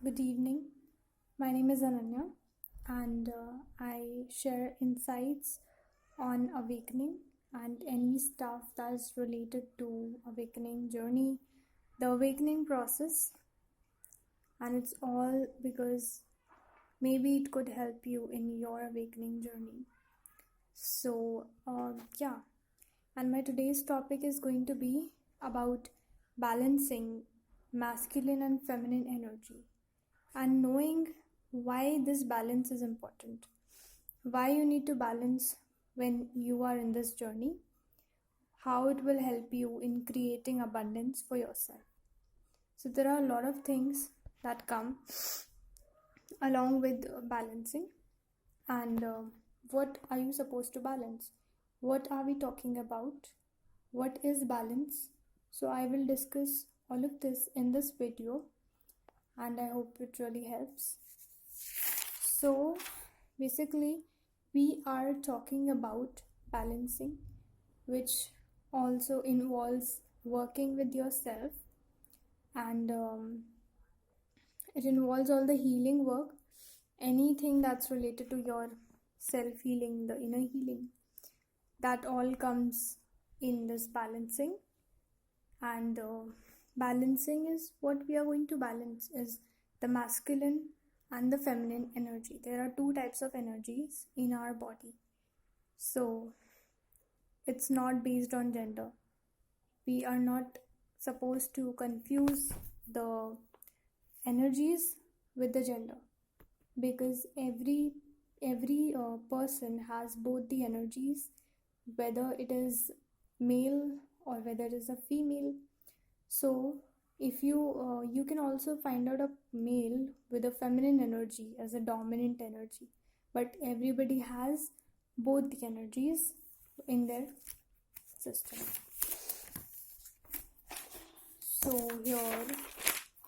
Good evening. My name is Ananya, and I share insights on awakening and any stuff that's related to awakening journey, the awakening process, and it's all because maybe it could help you in your awakening journey. Yeah, and my today's topic is going to be about balancing masculine and feminine energy and knowing why this balance is important, why you need to balance when you are in this journey, how it will help you in creating abundance for yourself. So, there are a lot of things that come along with balancing, and what are you supposed to balance? What are we talking about? What is balance? So, I will discuss all of this in this video, and I hope it really helps. So, basically, we are talking about balancing, which also involves working with yourself, and it involves all the healing work, anything that's related to your self healing, the inner healing, that all comes in this balancing. And balancing is what we are going to balance is the masculine and the feminine energy. There are two types of energies in our body, so it's not based on gender. We are not supposed to confuse the energies with the gender, because every person has both the energies, whether it is male or whether it is a female. So if you can also find out a male with a feminine energy as a dominant energy, but everybody has both the energies in their system. So here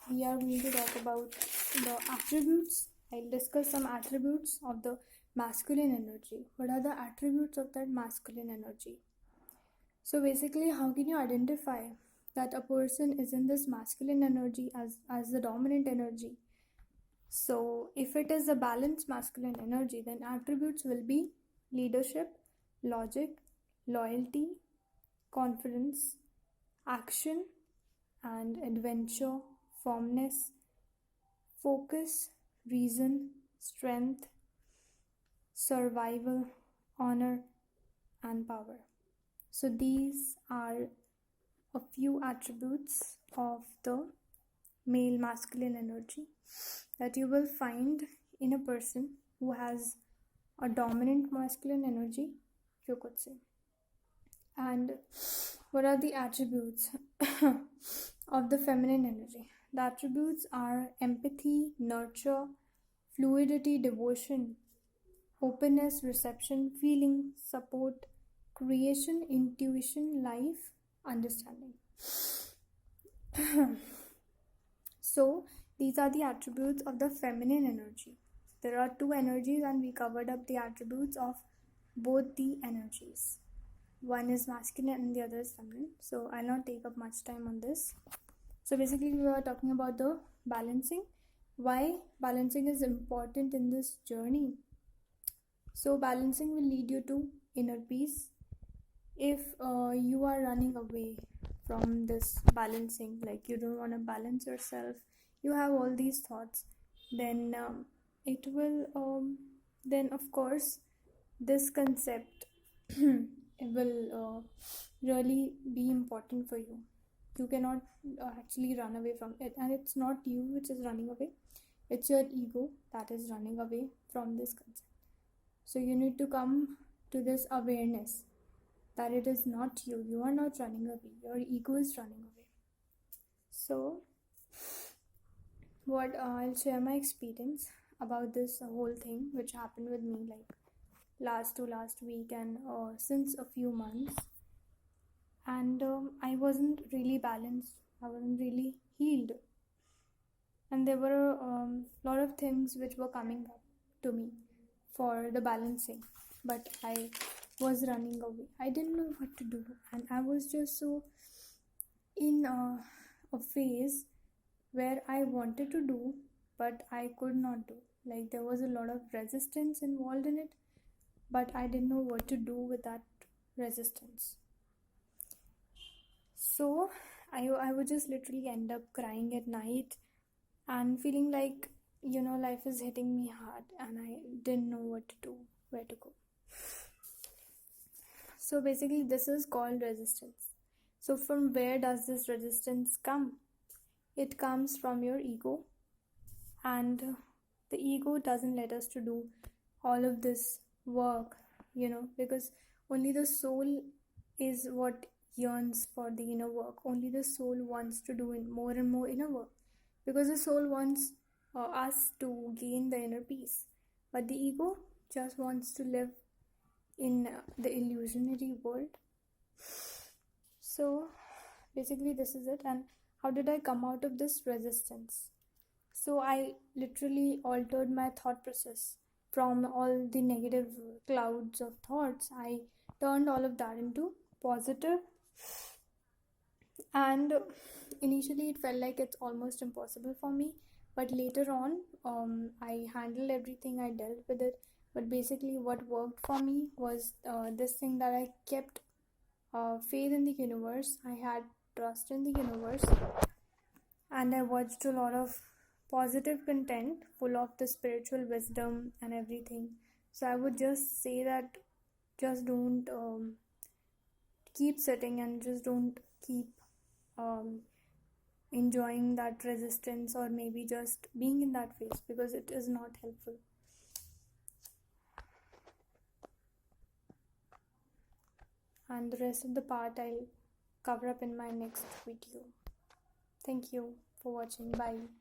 we are going to talk about the attributes. I'll discuss some attributes of the masculine energy. What are the attributes of that masculine energy? So basically, how can you identify that a person is in this masculine energy as the dominant energy? So if it is a balanced masculine energy, then attributes will be leadership, logic, loyalty, confidence, action and adventure, firmness, focus, reason, strength, survival, honor, and power. So these are a few attributes of the male masculine energy that you will find in a person who has a dominant masculine energy, you could say. And what are the attributes of the feminine energy? The attributes are empathy, nurture, fluidity, devotion, openness, reception, feeling, support, creation, intuition, life, understanding. So these are the attributes of the feminine energy. There are two energies and we covered up the attributes of both the energies. One is masculine and the other is feminine. So I'll not take up much time on this. So basically we were talking about the balancing. Why balancing is important in this journey. So balancing will lead you to inner peace. If you are running away from this balancing, like you don't want to balance yourself, you have all these thoughts, then it will then of course this concept it will really be important for you. You cannot actually run away from it, and it's not you which is running away, it's your ego that is running away from this concept. So you need to come to this awareness that it is not you. You are not running away. Your ego is running away. So, what I'll share my experience about this whole thing, which happened with me like last week and since a few months. And I wasn't really balanced. I wasn't really healed. And there were a lot of things which were coming up to me for the balancing, but I was running away. I didn't know what to do, and I was just so in a phase where I wanted to do, but I could not do. Like, there was a lot of resistance involved in it, but I didn't know what to do with that resistance. So I would just literally end up crying at night and feeling like, life is hitting me hard and I didn't know what to do, where to go. So basically, this is called resistance. So, from where does this resistance come? It comes from your ego, and the ego doesn't let us to do all of this work, because only the soul is what yearns for the inner work. Only the soul wants to do more and more inner work, because the soul wants us to gain the inner peace, but the ego just wants to live in the illusionary world. So basically, this is it. And how did I come out of this resistance? So I literally altered my thought process. From all the negative clouds of thoughts, I turned all of that into positive. And initially, it felt like it's almost impossible for me. But later on, I handled everything, I dealt with it. But basically, what worked for me was this thing that I kept faith in the universe. I had trust in the universe, and I watched a lot of positive content full of the spiritual wisdom and everything. So I would just say that just don't keep sitting and just don't keep um, enjoying that resistance, or maybe just being in that phase, because it is not helpful. And the rest of the part I'll cover up in my next video. Thank you for watching. Bye.